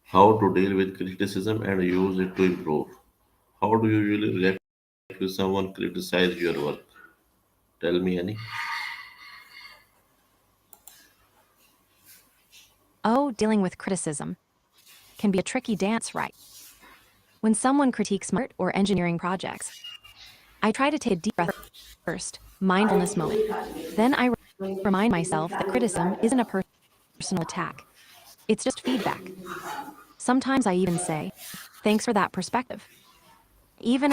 How to deal with criticism and use it to improve. How do you usually react if someone criticizes your work? Tell me, Annie. Oh, dealing with criticism can be a tricky dance, right? When someone critiques my art or engineering projects, I try to take a deep breath first, mindfulness moment. Then I remind myself that criticism isn't a personal attack, it's just feedback. Sometimes I even say, thanks for that perspective. Even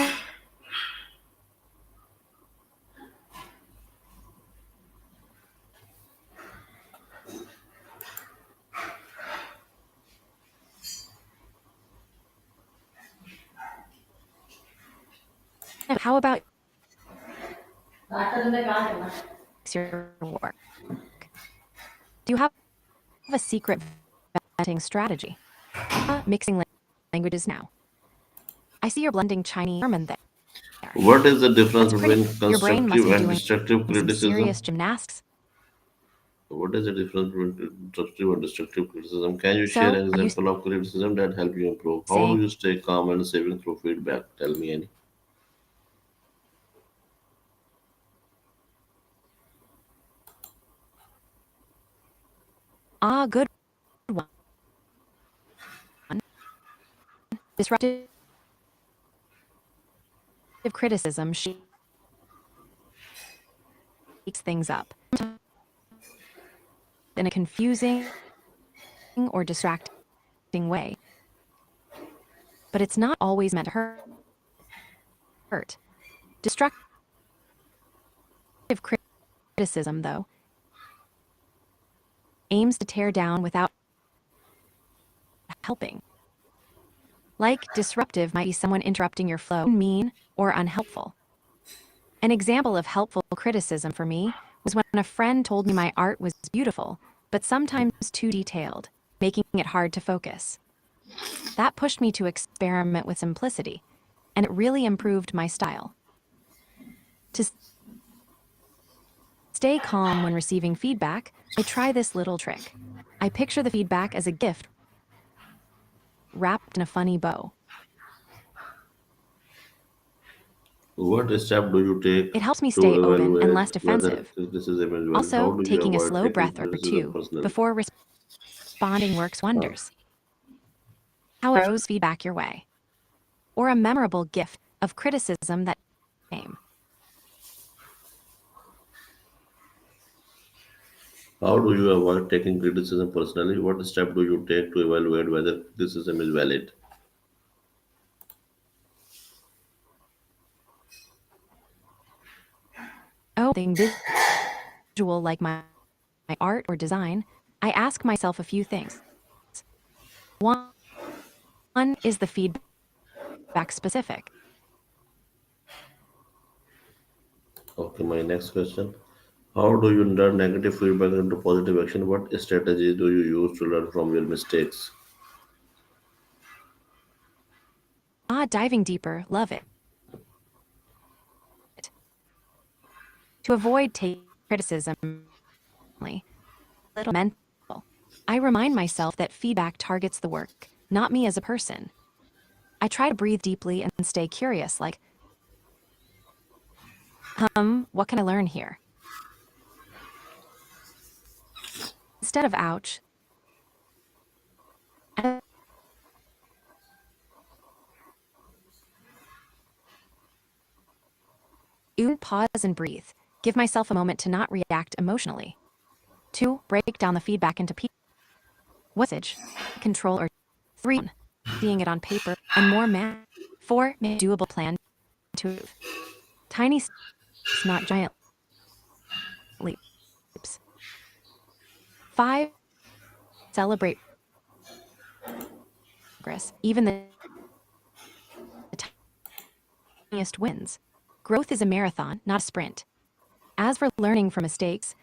how about your work? Do you have a secret venting strategy? Mixing languages now. I see you're blending Chinese and German there. What is the difference That's pretty. between Your brain must constructive be and doing destructive some serious criticism? gymnastics. What is the difference between constructive and destructive criticism? Can you share So, an are you example of criticism that help you improve? How do saying, you stay calm and saving through feedback? Tell me, Annie. good one. Disruptive criticism shakes things up in a confusing or distracting way. But it's not always meant to hurt. Destructive criticism, though, aims to tear down without helping. Like disruptive might be someone interrupting your flow, mean, or unhelpful. An example of helpful criticism for me was when a friend told me my art was beautiful, but sometimes too detailed, making it hard to focus. That pushed me to experiment with simplicity, and it really improved my style. To stay calm when receiving feedback, I try this little trick. I picture the feedback as a gift wrapped in a funny bow. What step do you take It helps me to stay open and less evaluate whether defensive. criticism is valid? How Also, do you taking a avoid slow taking breath or criticism two personally? before responding works wonders. How throws feedback your way, or a memorable gift of criticism that came. How do you avoid taking criticism personally? What step do you take to evaluate whether criticism is valid? Oh, thing visual like my art or design, I ask myself a few things. One is the feedback specific? Okay, my next question. How do you turn negative feedback into positive action? What strategies do you use to learn from your mistakes? Diving deeper, love it. To avoid taking criticism, little mental. I remind myself that feedback targets the work, not me as a person. I try to breathe deeply and stay curious, like, what can I learn here? Instead of ouch, I pause and breathe. Give myself a moment to not react emotionally. 2. Break down the feedback into pieces. Message, control, or 3. Seeing it on paper, and more 4. Make a doable plan to move. Tiny steps, not giant leaps. 5. Celebrate progress, even the tiniest wins. Growth is a marathon, not a sprint. As for learning from mistakes,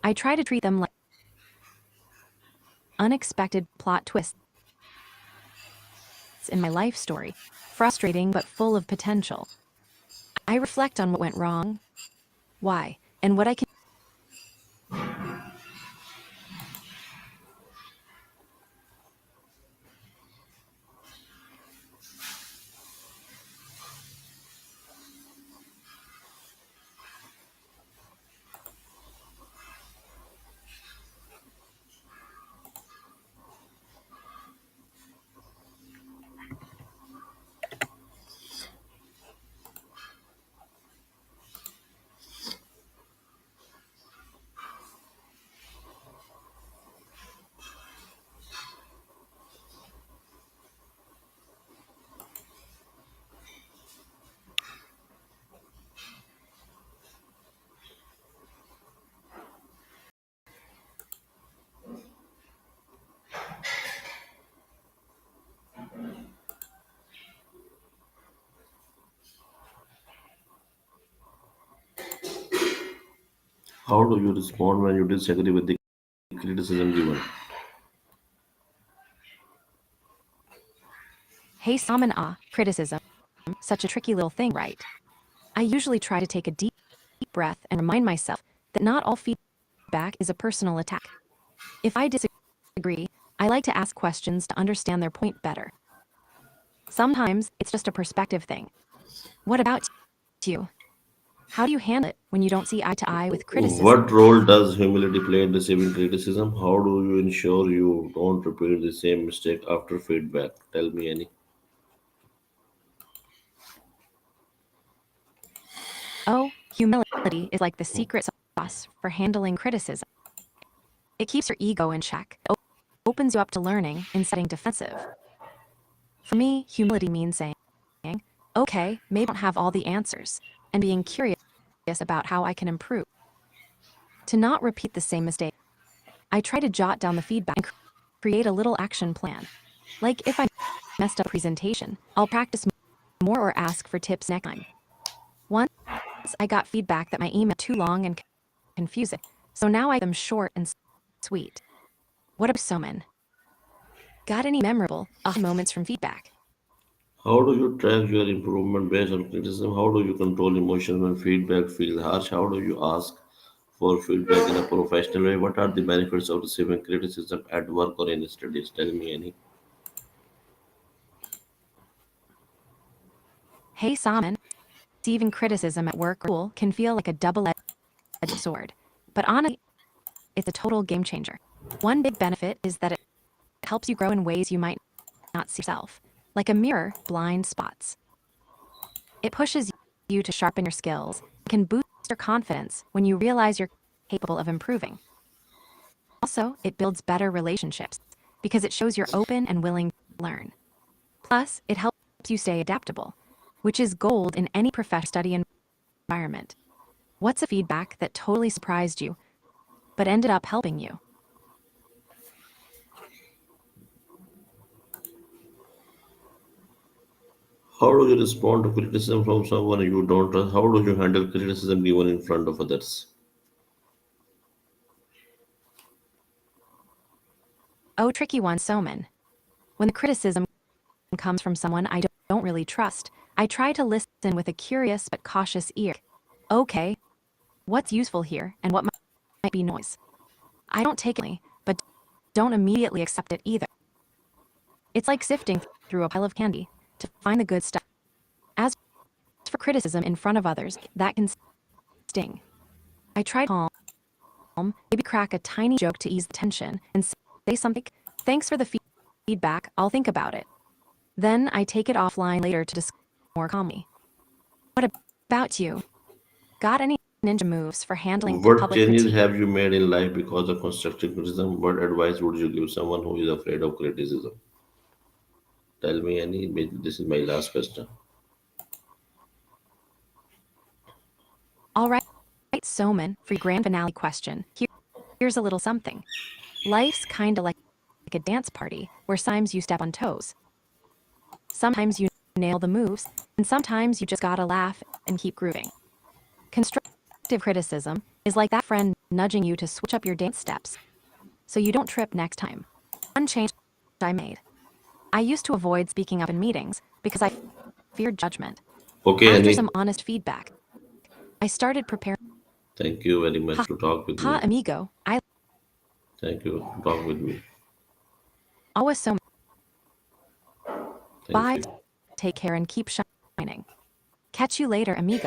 I try to treat them like unexpected plot twists in my life story, frustrating but full of potential. I reflect on what went wrong, why, and what I can How do you respond when you disagree with the criticism given? Hey, Saman criticism, such a tricky little thing, right? I usually try to take a deep breath and remind myself that not all feedback is a personal attack. If I disagree, I like to ask questions to understand their point better. Sometimes it's just a perspective thing. What about you? How do you handle it when you don't see eye to eye with criticism? What role does humility play in receiving criticism? How do you ensure you don't repeat the same mistake after feedback? Tell me any. Oh, humility is like the secret sauce for handling criticism. It keeps your ego in check, opens you up to learning instead of getting defensive. For me, humility means saying, okay, maybe I don't have all the answers, and being curious about how I can improve. To not repeat the same mistake, I try to jot down the feedback and create a little action plan. Like if I messed up a presentation, I'll practice more or ask for tips next time. Once I got feedback that my email too long and confusing, so now I them short and sweet. What about Soman? Got any memorable moments from feedback? How do you track your improvement based on criticism? How do you control emotions when feedback feels harsh? How do you ask for feedback in a professional way? What are the benefits of receiving criticism at work or in studies? Tell me any. Hey, Saman, receiving criticism at work or school can feel like a double-edged sword. But honestly, it's a total game changer. One big benefit is that it helps you grow in ways you might not see yourself, like a mirror, blind spots. It pushes you to sharpen your skills, can boost your confidence when you realize you're capable of improving. Also, it builds better relationships because it shows you're open and willing to learn. Plus, it helps you stay adaptable, which is gold in any professional study environment. What's a feedback that totally surprised you, but ended up helping you? How do you respond to criticism from someone you don't trust? How do you handle criticism given in front of others? Oh, tricky one, Soman. When the criticism comes from someone I don't really trust, I try to listen with a curious but cautious ear. Okay, what's useful here and what might be noise? I don't take it, but don't immediately accept it either. It's like sifting through a pile of candy to find the good stuff. As for criticism in front of others, that can sting. I try to calm, maybe crack a tiny joke to ease the tension, and say something like, thanks for the feedback, I'll think about it. Then I take it offline later to discuss more calmly. What about you? Got any ninja moves for handling What public changes critique? have you made in life because of constructive criticism? What advice would you give someone who is afraid of criticism? Tell me any. This is my last question. All right, Soman, for your grand finale question, here's a little something. Life's kinda like a dance party where sometimes you step on toes, sometimes you nail the moves, and sometimes you just gotta laugh and keep grooving. Constructive criticism is like that friend nudging you to switch up your dance steps so you don't trip next time. One change I made. I used to avoid speaking up in meetings because I feared judgment. Okay, After Annie. some honest feedback, I started preparing. Thank you very much Ha to talk with ha, me. amigo. I Thank you to talk with me. always so. Thank Bye. you. Take care and keep shining. Catch you later, amigo.